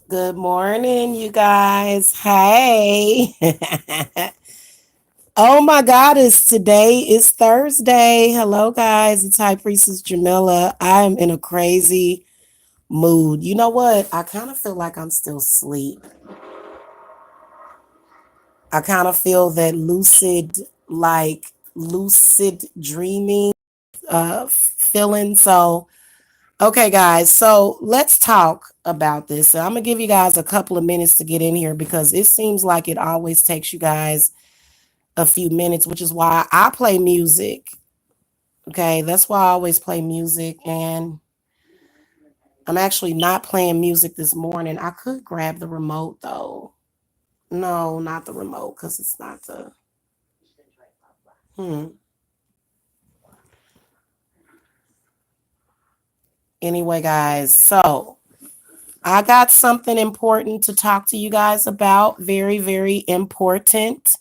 Good morning, you guys. Hey. Oh my God, it's today is Thursday. Hello, guys. It's High Priestess Jamila. I am in a crazy mood. You know what? I kind of feel like I'm still asleep. I kind of feel that lucid dreaming feeling. So, okay, guys. So let's talk about this. So I'm gonna give you guys a couple of minutes to get in here because it seems like it always takes you guys a few minutes, which is why I play music. Okay, that's why I always play music. And I'm actually not playing music this morning. I could grab the remote though. No, not the remote because it's not the. Hmm. Anyway, guys, so I got something important to talk to you guys about. Very, very important.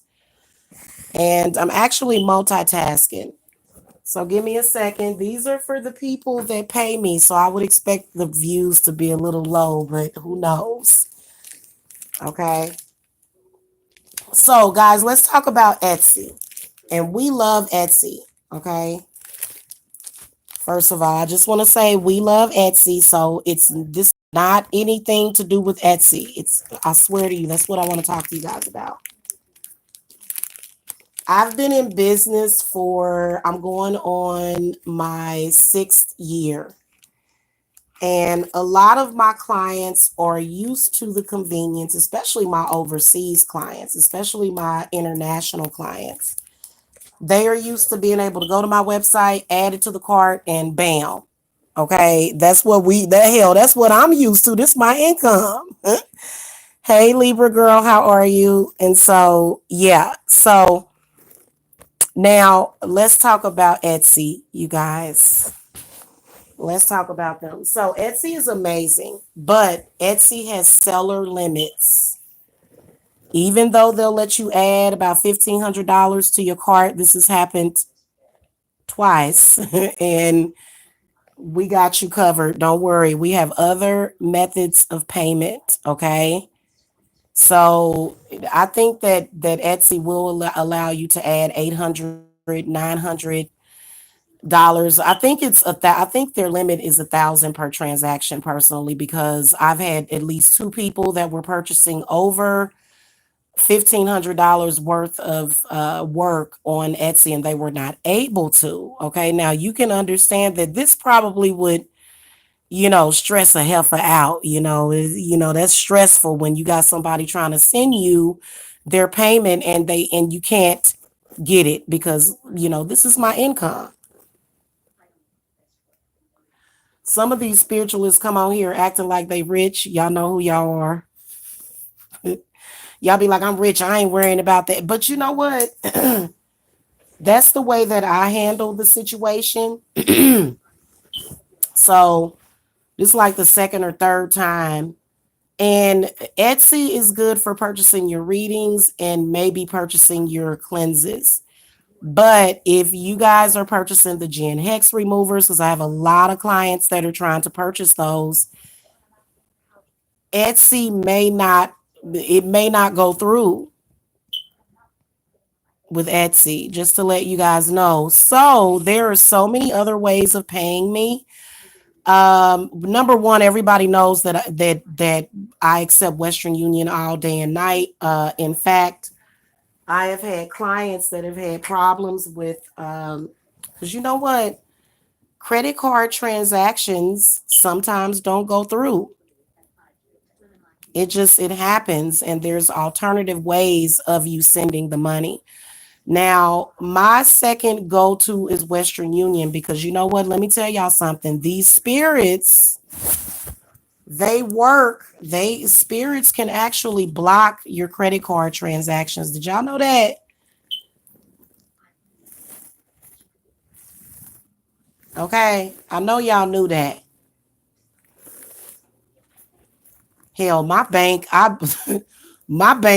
And I'm actually multitasking. So give me a second. These are for the people that pay me. So I would expect the views to be a little low, but who knows? Okay. So, guys, let's talk about Etsy. And we love Etsy. Okay. First of all, I just want to say we love Etsy. So it's this not anything to do with Etsy. It's I swear to you, that's what I want to talk to you guys about. I've been in business for I'm going on my 6th year. And a lot of my clients are used to the convenience, especially my overseas clients, especially my international clients. They are used to being able to go to my website, add it to the cart, and bam. Okay, that's what I'm used to. This is my income. Hey, Libra girl, how are you? And so, yeah. So now let's talk about Etsy, you guys. Let's talk about them. So Etsy is amazing, but Etsy has seller limits. Even though they'll let you add about $1,500 to your cart, this has happened twice, and we got you covered. Don't worry. We have other methods of payment. Okay. So I think that Etsy will allow you to add 800, $900. I think their limit is 1,000 per transaction personally, because I've had at least two people that were purchasing over $1,500 worth of work on Etsy and they were not able to. Okay, now you can understand that this probably would, stress a heifer out. That's stressful when you got somebody trying to send you their payment and you can't get it because this is my income. Some of these spiritualists come on here acting like they rich. Y'all know who y'all are. Y'all be like, I'm rich. I ain't worrying about that. But you know what? That's the way that I handle the situation. So it's like the second or third time. And Etsy is good for purchasing your readings and maybe purchasing your cleanses. But if you guys are purchasing the Gen Hex removers, because I have a lot of clients that are trying to purchase those, Etsy may not go through with Etsy, just to let you guys know. So there are so many other ways of paying me. Number one, everybody knows that I accept Western Union all day and night. In fact, I have had clients that have had problems with because you know what? Credit card transactions sometimes don't go through. It happens, and there's alternative ways of you sending the money. Now, my second go to is Western Union because you know what? Let me tell y'all something. These spirits, they work. Spirits can actually block your credit card transactions. Did y'all know that? Okay. I know y'all knew that. Hell, my bank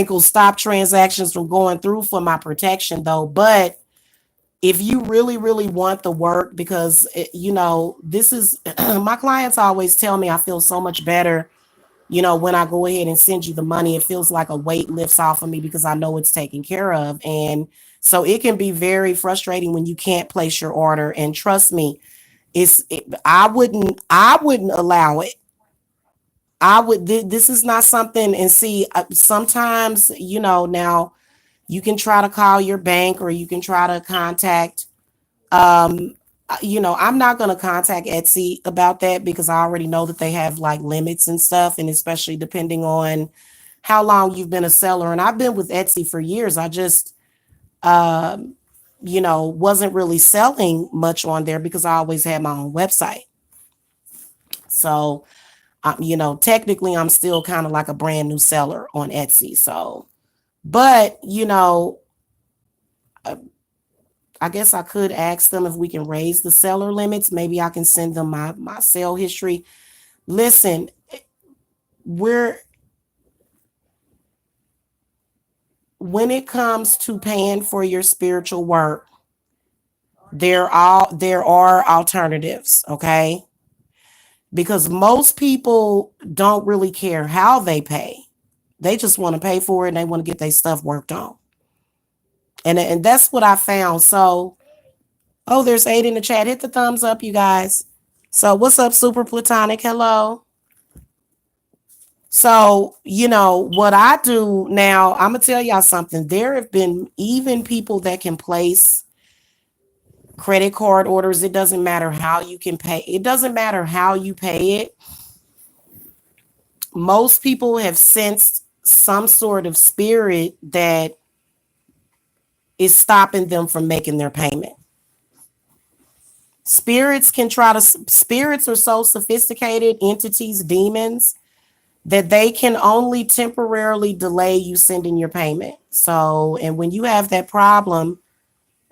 will stop transactions from going through for my protection though. But if you really, really want the work, because this is my clients always tell me I feel so much better when I go ahead and send you the money, it feels like a weight lifts off of me because I know it's taken care of. And so it can be very frustrating when you can't place your order. And trust me, I wouldn't allow it. This is not something. And see, sometimes, now you can try to call your bank or you can try to contact, I'm not going to contact Etsy about that because I already know that they have like limits and stuff. And especially depending on how long you've been a seller. And I've been with Etsy for years. I just, wasn't really selling much on there because I always had my own website. So, technically I'm still kind of like a brand new seller on Etsy. So, but, I guess I could ask them if we can raise the seller limits. Maybe I can send them my sale history. Listen, we're when it comes to paying for your spiritual work, there are alternatives, okay? Because most people don't really care how they pay. They just want to pay for it and they want to get their stuff worked on. And that's what I found. So, oh, there's 8 in the chat. Hit the thumbs up, you guys. So, what's up, Super Platonic? Hello. So, what I do now, I'm going to tell y'all something. There have been even people that can place credit card orders. It doesn't matter how you can pay. It doesn't matter how you pay it. Most people have sensed some sort of spirit that is stopping them from making their payment. Spirits are so sophisticated, entities, demons, that they can only temporarily delay you sending your payment. So, and when you have that problem,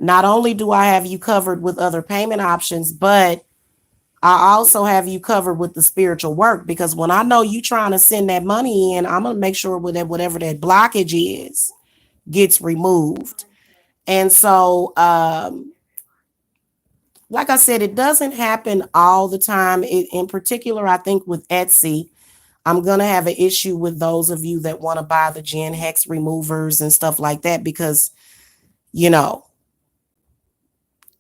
not only do I have you covered with other payment options, but I also have you covered with the spiritual work, because when I know you trying to send that money in, I'm going to make sure that whatever that blockage is gets removed. And so, like I said, it doesn't happen all the time. In particular, I think with Etsy, I'm going to have an issue with those of you that want to buy the Gen Hex removers and stuff like that because,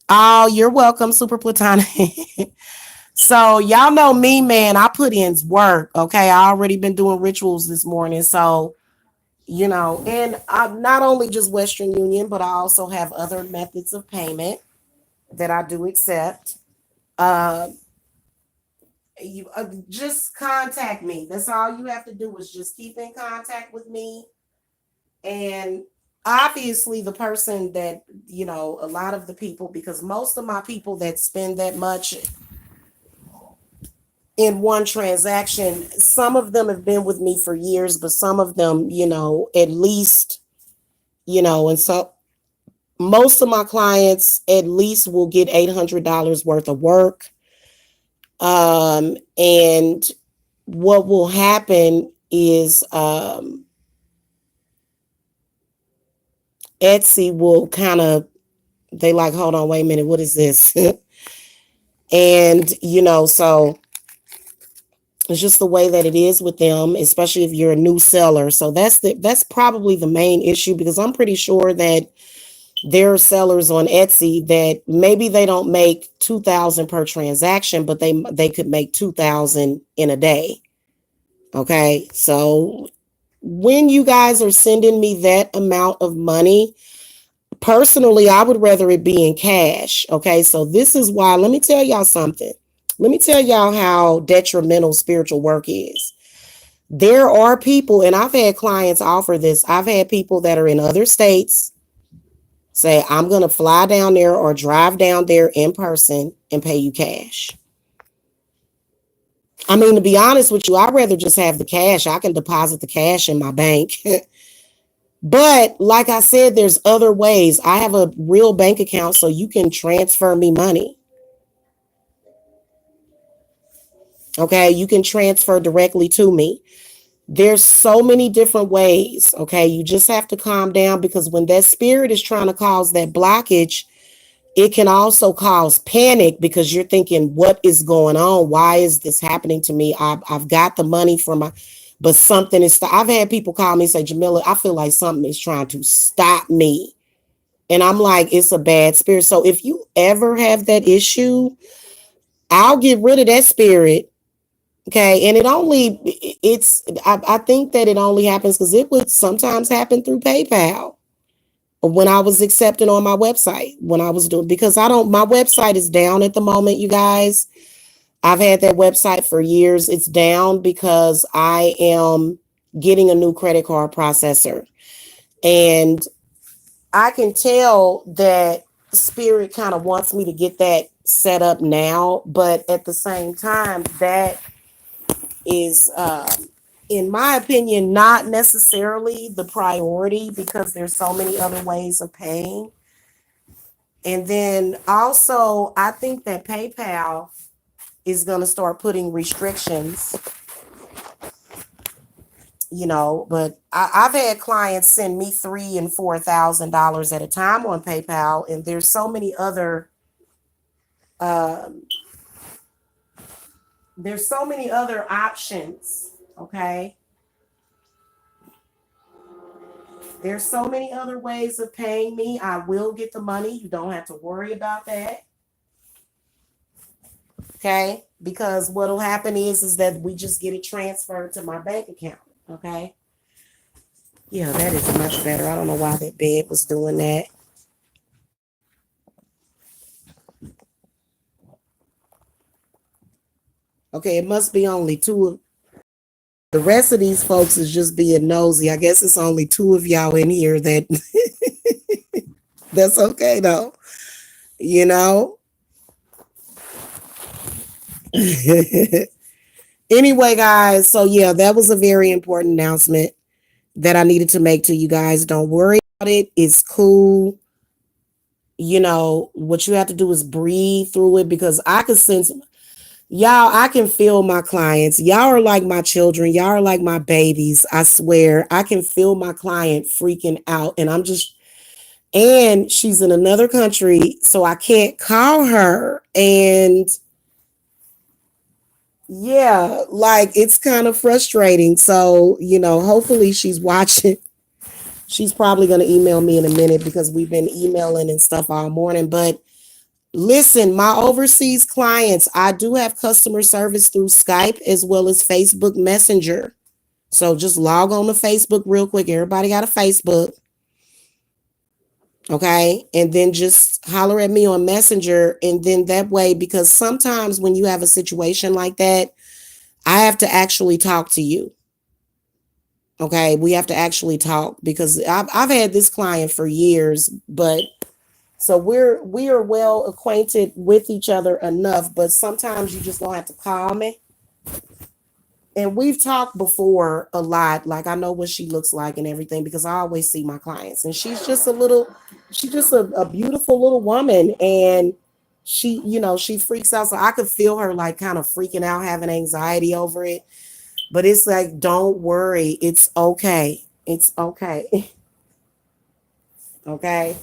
oh, you're welcome, Super Platonic. So y'all know me, man, I put in work. Okay. I already been doing rituals this morning. So, and I'm not only just Western Union, but I also have other methods of payment that I do accept. Uh, you just contact me. That's all you have to do is just keep in contact with me. And obviously the person that, a lot of the people, because most of my people that spend that much in one transaction, some of them have been with me for years, but some of them, at least, and so most of my clients at least will get $800 worth of work. And what will happen is, Etsy will kind of, they like, hold on, wait a minute, what is this? And, so it's just the way that it is with them, especially if you're a new seller. So that's probably the main issue, because I'm pretty sure that there are sellers on Etsy that maybe they don't make 2,000 per transaction, but they could make 2,000 in a day. Okay. So when you guys are sending me that amount of money, personally, I would rather it be in cash. Okay. So this is why, let me tell y'all something. Let me tell y'all how detrimental spiritual work is. There are people, and I've had clients offer this. I've had people that are in other states say, I'm going to fly down there or drive down there in person and pay you cash. I mean, to be honest with you, I'd rather just have the cash. I can deposit the cash in my bank. But like I said, there's other ways. I have a real bank account, so you can transfer me money. Okay, you can transfer directly to me. There's so many different ways. Okay, you just have to calm down, because when that spirit is trying to cause that blockage, it can also cause panic, because you're thinking, what is going on? Why is this happening to me? I've got the money for my, but something is, I've had people call me and say, Jamila, I feel like something is trying to stop me. And I'm like, it's a bad spirit. So if you ever have that issue, I'll get rid of that spirit. Okay. And I think that it only happens because it would sometimes happen through PayPal when I was accepting on my website, when I was doing, because my website is down at the moment, you guys. I've had that website for years. It's down because I am getting a new credit card processor. And I can tell that Spirit kind of wants me to get that set up now. But at the same time, that is, in my opinion, not necessarily the priority because there's so many other ways of paying. And then also, I think that PayPal is going to start putting restrictions, but I've had clients send me $3,000 and $4,000 at a time on PayPal, and um, there's so many other options. Okay, there's so many other ways of paying me. I will get the money. You don't have to worry about that. Okay, because what'll happen is that we just get it transferred to my bank account. Okay. Yeah, that is much better. I don't know why that bed was doing that. Okay, it must be only two. The rest of these folks is just being nosy. I guess it's only two of y'all in here that that's okay though. You know? Anyway, guys, so yeah, that was a very important announcement that I needed to make to you guys. Don't worry about it. It's cool. What you have to do is breathe through it because I could sense y'all, I can feel my clients. Y'all are like my children. Y'all are like my babies. I swear. I can feel my client freaking out. And she's in another country, so I can't call her. And yeah, like it's kind of frustrating. So, hopefully she's watching. She's probably going to email me in a minute because we've been emailing and stuff all morning. But listen, my overseas clients, I do have customer service through Skype as well as Facebook Messenger. So just log on to Facebook real quick. Everybody got a Facebook. Okay. And then just holler at me on Messenger. And then that way, because sometimes when you have a situation like that, I have to actually talk to you. Okay. We have to actually talk because I've had this client for years, but so we are well acquainted with each other enough, but sometimes you just don't have to call me. And we've talked before a lot. Like I know what she looks like and everything because I always see my clients. And she's just a beautiful little woman. And she freaks out. So I could feel her like kind of freaking out, having anxiety over it. But it's like, don't worry. It's okay. It's okay. Okay.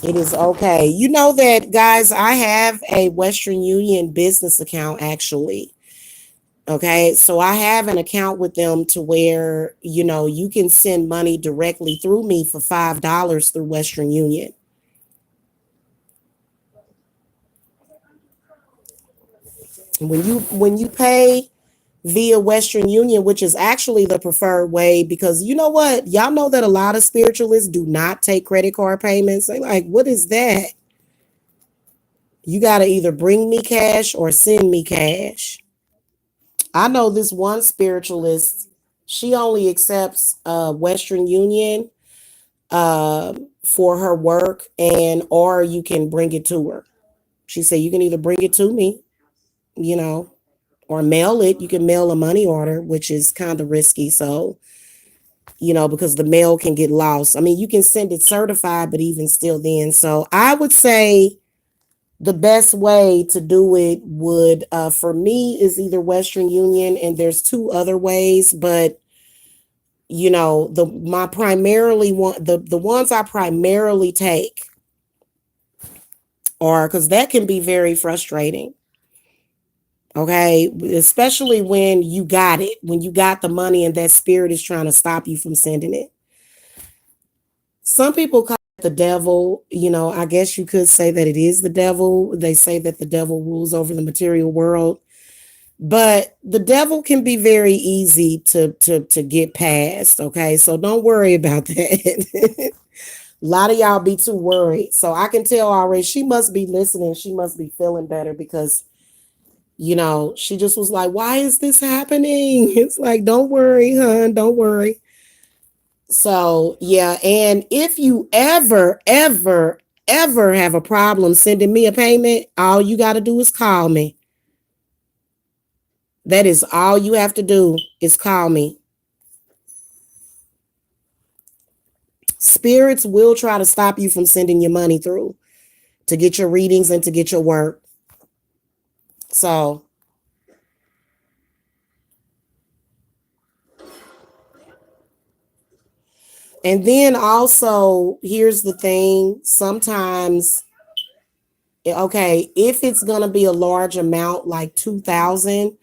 It is okay. You know that, guys, I have a Western Union business account actually. Okay. So I have an account with them to where, you can send money directly through me for $5 through Western Union. When you pay via Western Union, which is actually the preferred way, because you know what? Y'all know that a lot of spiritualists do not take credit card payments. They like, what is that? You got to either bring me cash or send me cash. I know this one spiritualist, she only accepts Western Union for her work, and or you can bring it to her. She said you can either bring it to me, you know, or mail it. You can mail a money order, which is kind of risky. So, because the mail can get lost. I mean, you can send it certified, but even still then. So I would say the best way to do it would, for me, is either Western Union, and there's two other ways, but the ones I primarily take are, because that can be very frustrating. Okay, especially when you got it, when you got the money and that spirit is trying to stop you from sending it. Some people call it the devil. I guess you could say that it is the devil. They say that the devil rules over the material world. But the devil can be very easy to get past. Okay, so don't worry about that. A lot of y'all be too worried. So I can tell already she must be listening. She must be feeling better because she just was like, why is this happening? It's like, don't worry, hon, don't worry. So yeah, and if you ever have a problem sending me a payment, all you got to do is call me. That is all you have to do is call me. Spirits will try to stop you from sending your money through to get your readings and to get your work. So, and then also, here's the thing. Sometimes, okay, if it's going to be a large amount, like 2,000,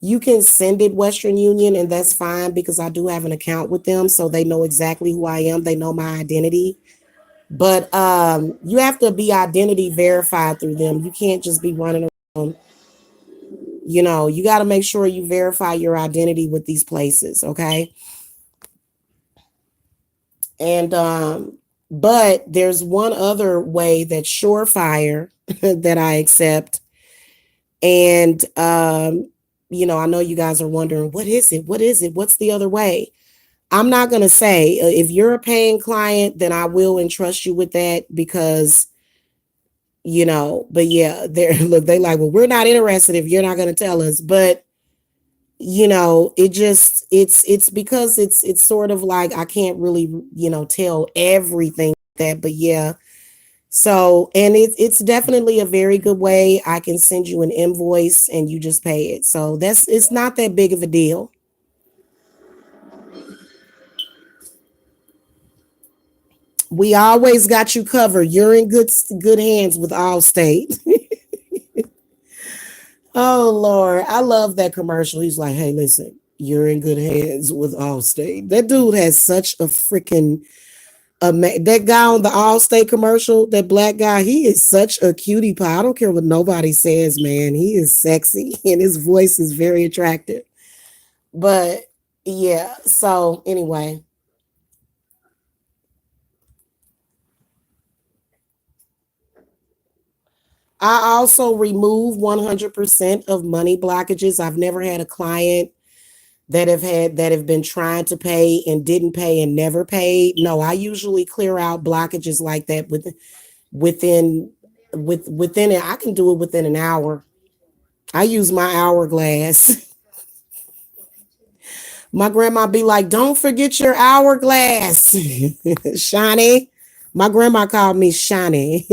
you can send it Western Union, and that's fine because I do have an account with them, so they know exactly who I am. They know my identity. But you have to be identity verified through them. You can't just be running around. You got to make sure you verify your identity with these places, okay? And but there's one other way that's surefire that I accept. And I know you guys are wondering, what is it? What is it? What's the other way? I'm not going to say. If you're a paying client, then I will entrust you with that because but yeah, they're look, they like, well, we're not interested if you're not going to tell us. But it just it's because it's sort of like I can't really, tell everything that, but yeah. So, and it's definitely a very good way. I can send you an invoice and you just pay it. So it's not that big of a deal. We always got you covered. You're in good hands with Allstate. Oh Lord, I love that commercial. He's like, "Hey, listen, you're in good hands with Allstate." That dude has such a freaking that guy on the Allstate commercial, that black guy, he is such a cutie pie. I don't care what nobody says, man. He is sexy and his voice is very attractive. But yeah, so anyway, I also remove 100% of money blockages. I've never had a client that have been trying to pay and didn't pay and never paid. No, I usually clear out blockages like that within within it. I can do it within an hour. I use my hourglass. My grandma be like, "Don't forget your hourglass." Shiny. My grandma called me Shiny.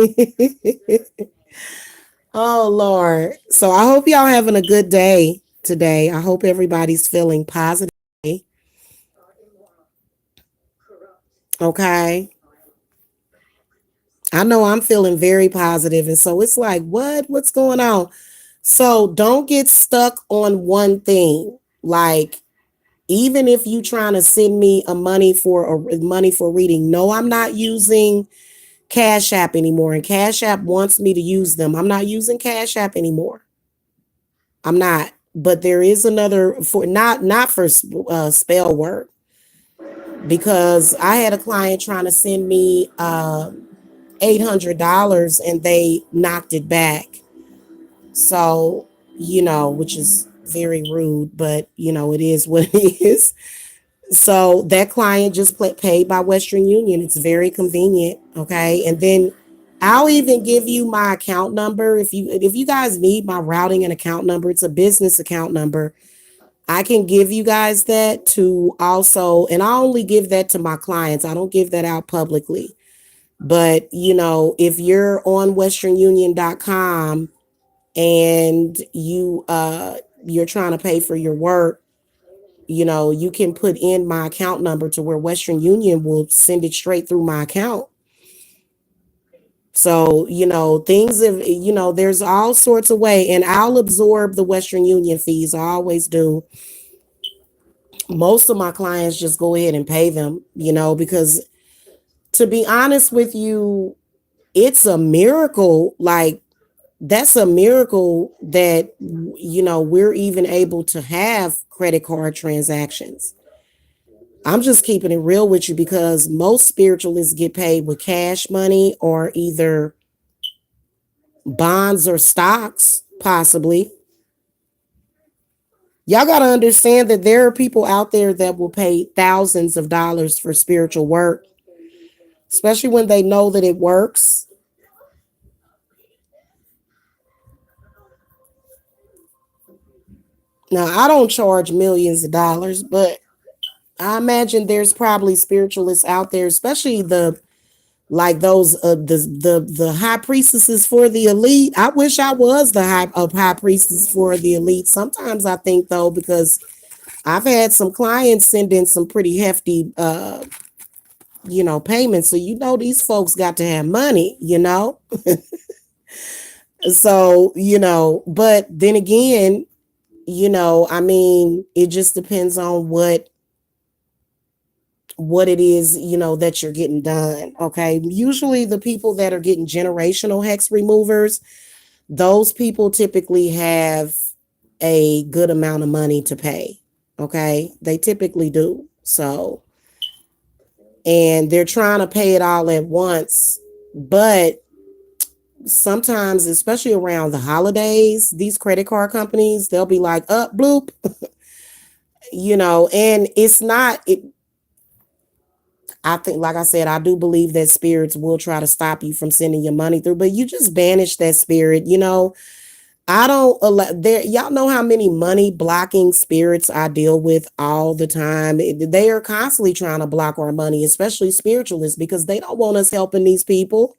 Oh Lord. So I hope y'all having a good day today. I hope everybody's feeling positive. Okay. I know I'm feeling very positive, and so it's like, what's going on? So don't get stuck on one thing. Like, even if you trying to send me money for reading, no, I'm not using Cashapp anymore, and Cashapp wants me to use them. I'm not using Cashapp anymore. I'm not. But there is another for not for spell work, because I had a client trying to send me $800 and they knocked it back. So, which is very rude, but it is what it is. So that client just paid by Western Union. It's very convenient. Okay. And then I'll even give you my account number. If you guys need my routing and account number, it's a business account number. I can give you guys that to also, and I only give that to my clients. I don't give that out publicly. But, if you're on westernunion.com and you're trying to pay for your work, you can put in my account number to where Western Union will send it straight through my account. So, things have, there's all sorts of way, and I'll absorb the Western Union fees. I always do. Most of my clients just go ahead and pay them, because to be honest with you, it's a miracle. Like, that's a miracle that, we're even able to have credit card transactions. I'm just keeping it real with you because most spiritualists get paid with cash money or either bonds or stocks, possibly. Y'all got to understand that there are people out there that will pay thousands of dollars for spiritual work, especially when they know that it works. Now, I don't charge millions of dollars, but I imagine there's probably spiritualists out there, especially the like those the high priestesses for the elite. I wish I was the high priestess for the elite. Sometimes I think though, because I've had some clients send in some pretty hefty payments. So these folks got to have money. So, but then again, I mean, it just depends on what it is, that you're getting done. Okay. Usually the people that are getting generational hex removers, those people typically have a good amount of money to pay. Okay. They typically do. So, and they're trying to pay it all at once. But sometimes, especially around the holidays, these credit card companies, they'll be like, up, bloop, and it's not, I think, like I said, I do believe that spirits will try to stop you from sending your money through, but you just banish that spirit. I don't allow there. Y'all know how many money blocking spirits I deal with all the time. They are constantly trying to block our money, especially spiritualists, because they don't want us helping these people.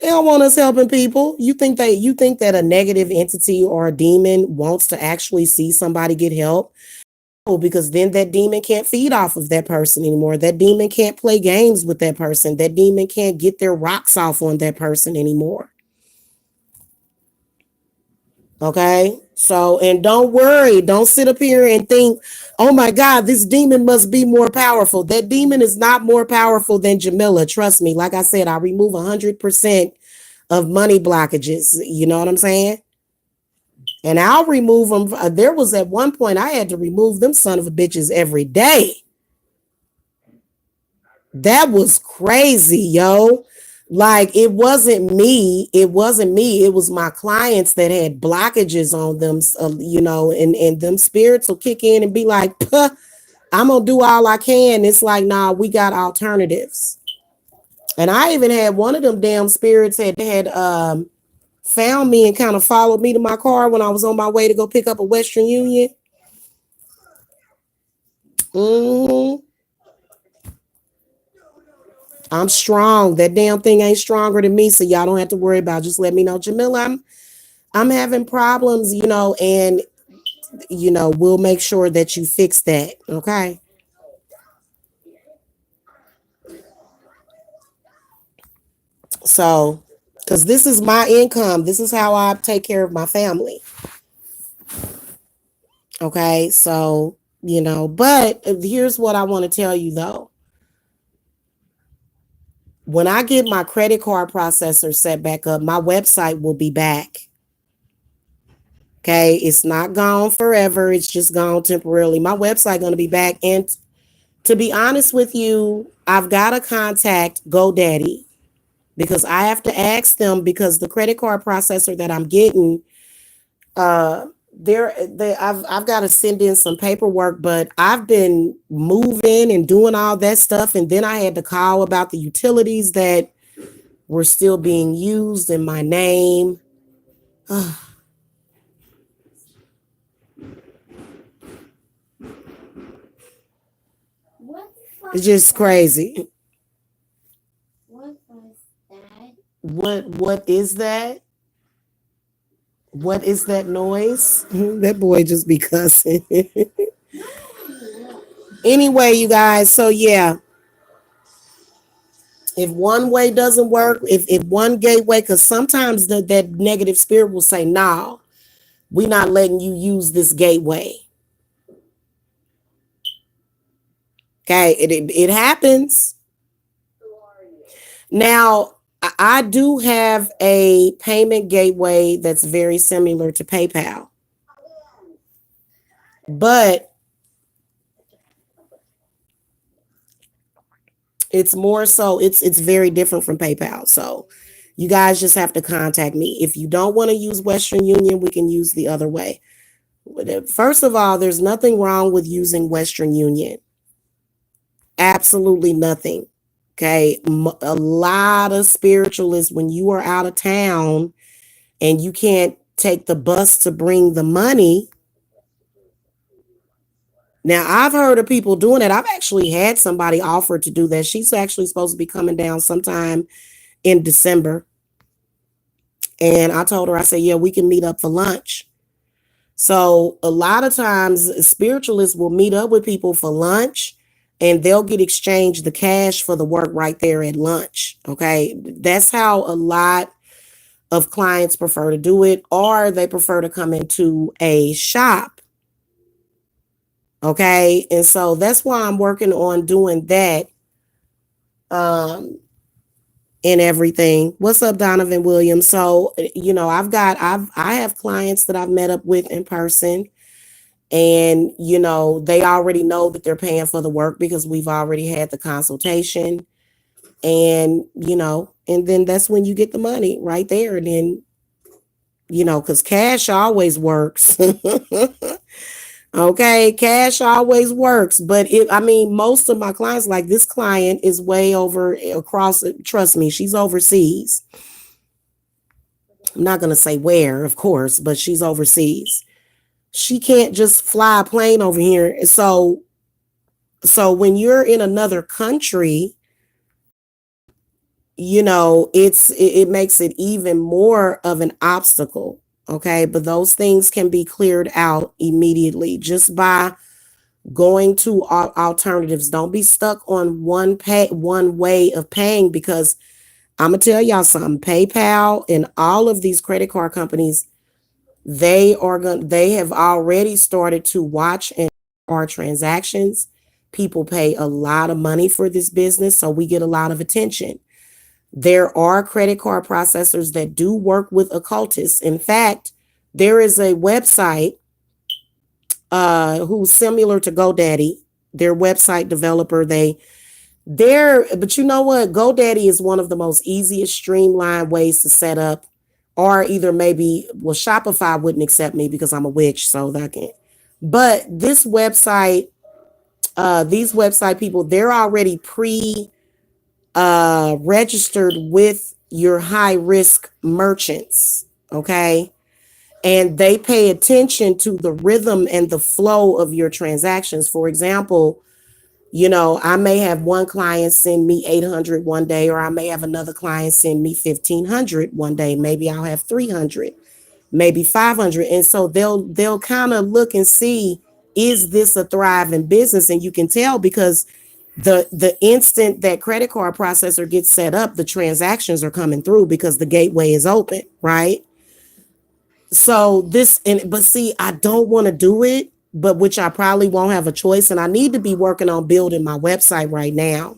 They don't want us helping people. You think that a negative entity or a demon wants to actually see somebody get help? Because then that demon can't feed off of that person anymore. That demon can't play games with that person. That demon can't get their rocks off on that person anymore. Okay. So, and don't worry. Don't sit up here and think, oh my God, this demon must be more powerful. That demon is not more powerful than Jamila. Trust me. Like I said, I remove 100% of money blockages. You know what I'm saying? And I'll remove them. There was at one point I had to remove them son of a bitches every day. That was crazy, yo. Like it wasn't me. It was my clients that had blockages on them, and them spirits will kick in and be like, "Puh, I'm gonna do all I can." It's like, nah, we got alternatives. And I even had one of them damn spirits had found me and kind of followed me to my car when I was on my way to go pick up a Western Union. hmm I'm strong. That damn thing ain't stronger than me, so y'all don't have to worry about it. Just let me know, Jamila. I'm having problems, and we'll make sure that you fix that. Okay. So, because this is my income, this is how I take care of my family. Okay. So, but here's what I want to tell you though. When I get my credit card processor set back up, my website will be back. Okay. It's not gone forever. It's just gone temporarily. My website going to be back. And to be honest with you, I've got to contact GoDaddy because I have to ask them because the credit card processor that I'm getting, I've got to send in some paperwork, but I've been moving and doing all that stuff, and then I had to call about the utilities that were still being used in my name. It's just crazy. What is that? What is that noise? That boy just be cussing. Anyway, you guys, so yeah. If one way doesn't work, if one gateway, because sometimes that negative spirit will say, "No, we're not letting you use this gateway." Okay, it happens. Now, I do have a payment gateway that's very similar to PayPal, but it's more so it's very different from PayPal. So you guys just have to contact me. If you don't want to use Western Union, we can use the other way. First of all, there's nothing wrong with using Western Union. Absolutely nothing. Okay. A lot of spiritualists, when you are out of town and you can't take the bus to bring the money. Now, I've heard of people doing that. I've actually had somebody offer to do that. She's actually supposed to be coming down sometime in December. And I told her, I said, yeah, we can meet up for lunch. So a lot of times spiritualists will meet up with people for lunch and they'll get exchanged the cash for the work right there at lunch. Okay. That's how a lot of clients prefer to do it, or they prefer to come into a shop. Okay. And so that's why I'm working on doing that. And everything. What's up, Donovan Williams? So, I have clients that I've met up with in person, and they already know that they're paying for the work because we've already had the consultation. And and then that's when you get the money right there. And then because cash always works. Okay, cash always works, but most of my clients, like this client, is way over across. Trust me, she's overseas. I'm not gonna say where, of course, but she's overseas. She can't just fly a plane over here. So when you're in another country, it makes it even more of an obstacle. Okay, but those things can be cleared out immediately just by going to alternatives. Don't be stuck on one way of paying, because I'm gonna tell y'all something. PayPal and all of these credit card companies, they have already started to watch and our transactions. People pay a lot of money for this business, so we get a lot of attention. There are credit card processors that do work with occultists. In fact, there is a website who's similar to GoDaddy. Their website developer, but you know what? GoDaddy is one of the most easiest, streamlined ways to set up, or either maybe, well, Shopify wouldn't accept me because I'm a witch, so that can't. But this website, these website people, they're already registered with your high risk merchants. Okay. And they pay attention to the rhythm and the flow of your transactions. For example, I may have one client send me 800 one day, or I may have another client send me 1,500 one day. Maybe I'll have 300, maybe 500. And so they'll kind of look and see, is this a thriving business? And you can tell because the instant that credit card processor gets set up, the transactions are coming through because the gateway is open, right? So but see, I don't want to do it, but which I probably won't have a choice. And I need to be working on building my website right now.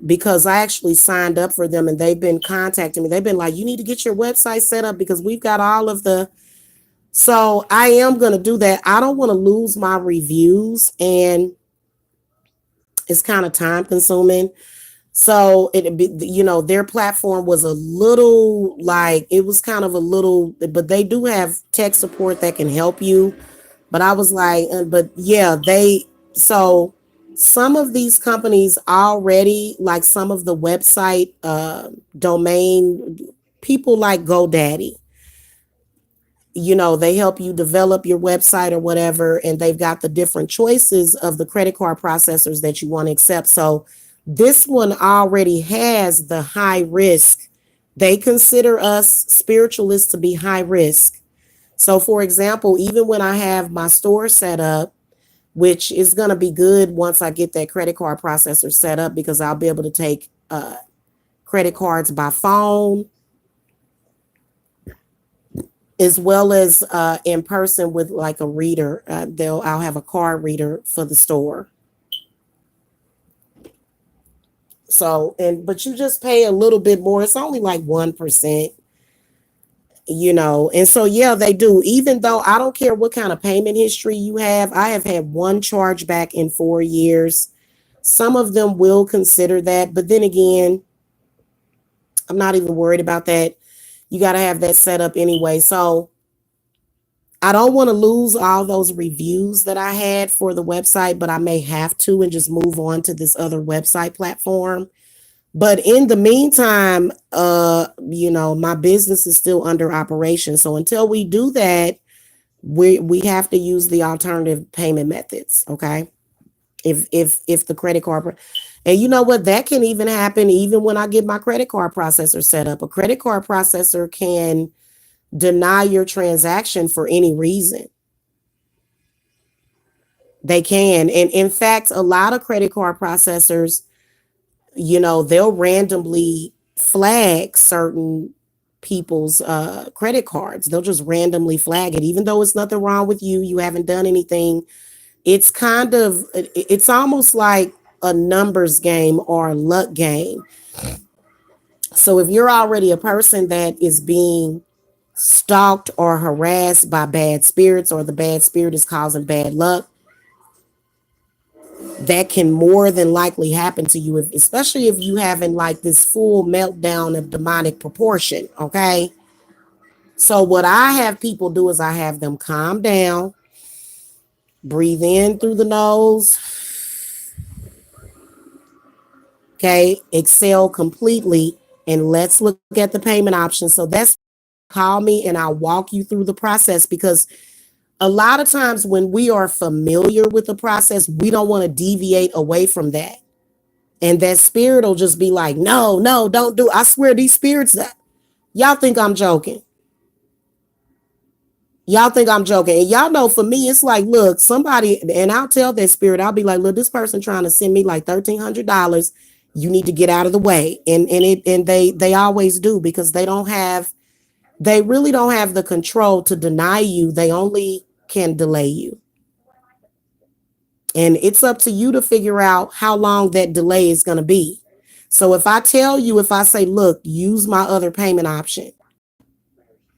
Because I actually signed up for them and they've been contacting me. They've been like, you need to get your website set up because we've got all of so I am going to do that. I don't want to lose my reviews, and it's kind of time consuming. So their platform was a little, like, it was kind of a little, but they do have tech support that can help you. But I was like, but yeah, so some of these companies already, like some of the website domain people like GoDaddy, they help you develop your website or whatever, and they've got the different choices of the credit card processors that you want to accept. So this one already has the high risk. They consider us spiritualists to be high risk. So for example, even when I have my store set up, which is going to be good once I get that credit card processor set up, because I'll be able to take credit cards by phone as well as in person with like a reader. I'll have a card reader for the store. So, but you just pay a little bit more. It's only like 1%, And so, yeah, they do. Even though I don't care what kind of payment history you have, I have had one chargeback in 4 years. Some of them will consider that, but then again, I'm not even worried about that. You got to have that set up anyway. So I don't want to lose all those reviews that I had for the website, but I may have to and just move on to this other website platform. But in the meantime, my business is still under operation. So until we do that, we have to use the alternative payment methods. Okay. If the credit card, and you know what, that can even happen even when I get my credit card processor set up. A credit card processor can deny your transaction for any reason. They can. And in fact, a lot of credit card processors, they'll randomly flag certain people's credit cards. They'll just randomly flag it, even though it's nothing wrong with you. You haven't done anything. It's almost like a numbers game or a luck game. So if you're already a person that is being stalked or harassed by bad spirits, or the bad spirit is causing bad luck, that can more than likely happen to you, especially if you having like this full meltdown of demonic proportion. Okay. So what I have people do is I have them calm down, breathe in through the nose. Okay. Exhale completely. And let's look at the payment options. So that's, call me and I'll walk you through the process, because a lot of times when we are familiar with the process, we don't want to deviate away from that. And that spirit will just be like, no, don't do. I swear these spirits, y'all think I'm joking. And y'all know, for me, it's like, look, somebody, and I'll tell that spirit, I'll be like, look, this person trying to send me like $1,300. You need to get out of the way. And they always do, because they really don't have the control to deny you. They only can delay you. And it's up to you to figure out how long that delay is going to be. So if I say, look, use my other payment option,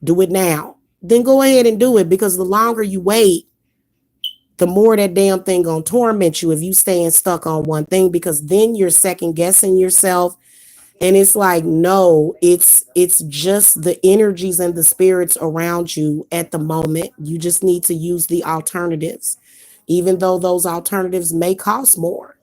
do it now, then go ahead and do it, because the longer you wait, the more that damn thing gonna torment you if you staying stuck on one thing, because then you're second guessing yourself. And it's like, no, it's just the energies and the spirits around you at the moment. You just need to use the alternatives, even though those alternatives may cost more.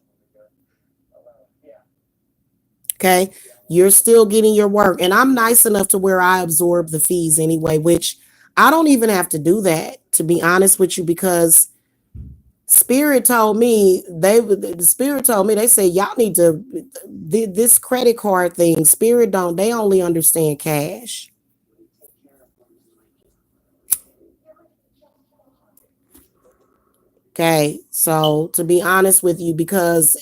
Okay. You're still getting your work. And I'm nice enough to where I absorb the fees anyway, which I don't even have to do that, to be honest with you, because Spirit told me, they say, y'all need to, this credit card thing, Spirit they only understand cash. Okay. So to be honest with you, because,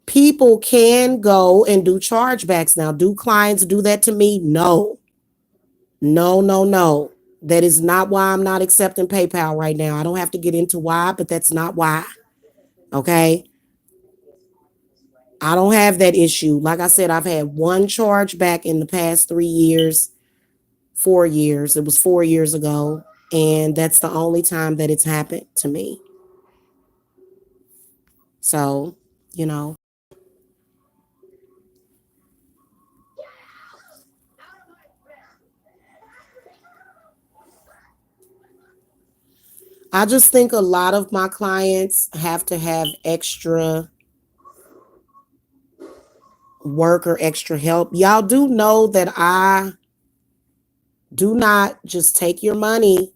people can go and do chargebacks. Now, do clients do that to me? No. No. That is not why I'm not accepting PayPal right now. I don't have to get into why, but that's not why. Okay. I don't have that issue. Like I said, I've had one chargeback in the past 3 years, 4 years. It was 4 years ago. And that's the only time that it's happened to me. So, I just think a lot of my clients have to have extra work or extra help. Y'all do know that I do not just take your money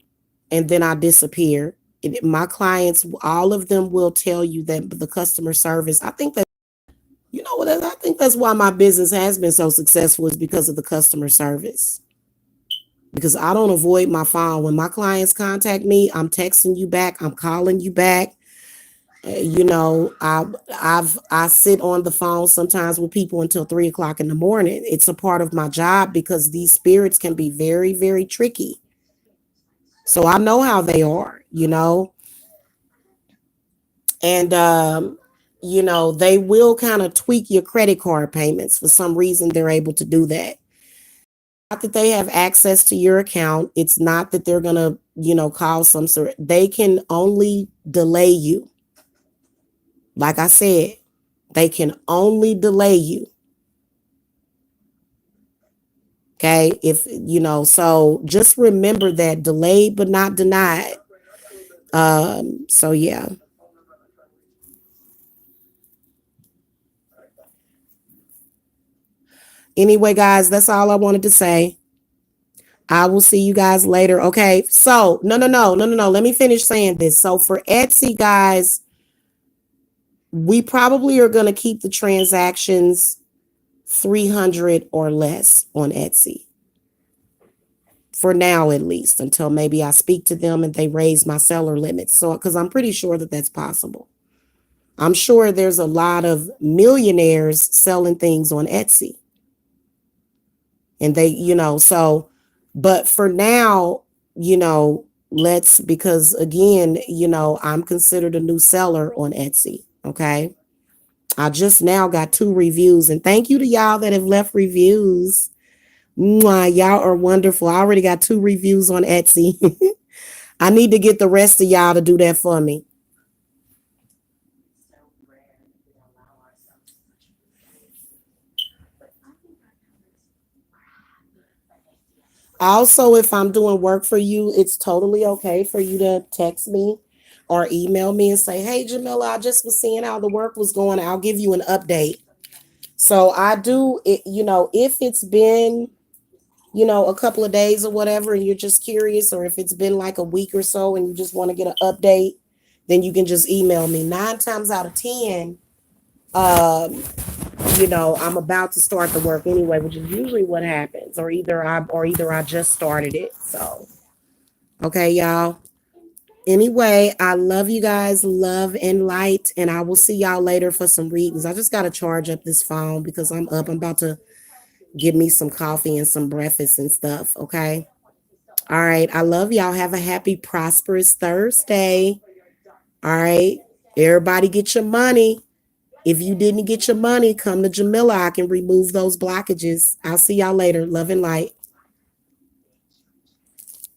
and then I disappear. My clients, all of them will tell you that the customer service, I think that, you know what, I think that's why my business has been so successful, is because of the customer service. because I don't avoid my phone. When my clients contact me, I'm texting you back, I'm calling you back. You know, I sit on the phone sometimes with people until 3 o'clock in the morning. It's a part of my job because these spirits can be very, very tricky. So I know how they are, you know, and you know, they will kind of tweak your credit card payments. For some reason, they're able to do that. Not that they have access to your account. It's not that they're gonna, you know, cause some sort. They can only delay you. Like I said, they can only delay you. Okay. If you know, so just remember that, delayed but not denied. So yeah. Anyway, guys, that's all I wanted to say. I will see you guys later. Okay. So no. Let me finish saying this. So for Etsy, guys, we probably are gonna keep the transactions 300 or less on Etsy. For now, at least, until maybe I speak to them and they raise my seller limits. So, because I'm pretty sure that that's possible. I'm sure there's a lot of millionaires selling things on Etsy. And they, you know, so, but for now, you know, let's, because again, you know, I'm considered a new seller on Etsy. Okay. I just now got 2 reviews, and thank you to y'all that have left reviews. Mwah, y'all are wonderful. I already got 2 reviews on Etsy. I need to get the rest of y'all to do that for me. Also, if I'm doing work for you, it's totally okay for you to text me or email me and say, "Hey, Jamila, I just was seeing how the work was going. I'll give you an update." So I do it, you know, if it's been, you know, a couple of days or whatever, and you're just curious, or if it's been like a week or so and you just want to get an update, then you can just email me. 9 times out of 10, um, you know, I'm about to start the work anyway, which is usually what happens, or either I just started it. So, okay, y'all. Anyway, I love you guys, love and light, and I will see y'all later for some readings. I just gotta charge up this phone because I'm up. I'm about to get me some coffee and some breakfast and stuff. Okay. All right. I love y'all. Have a happy, prosperous Thursday. All right. Everybody get your money. If you didn't get your money, come to Jamila. I can remove those blockages. I'll see y'all later. Love and light.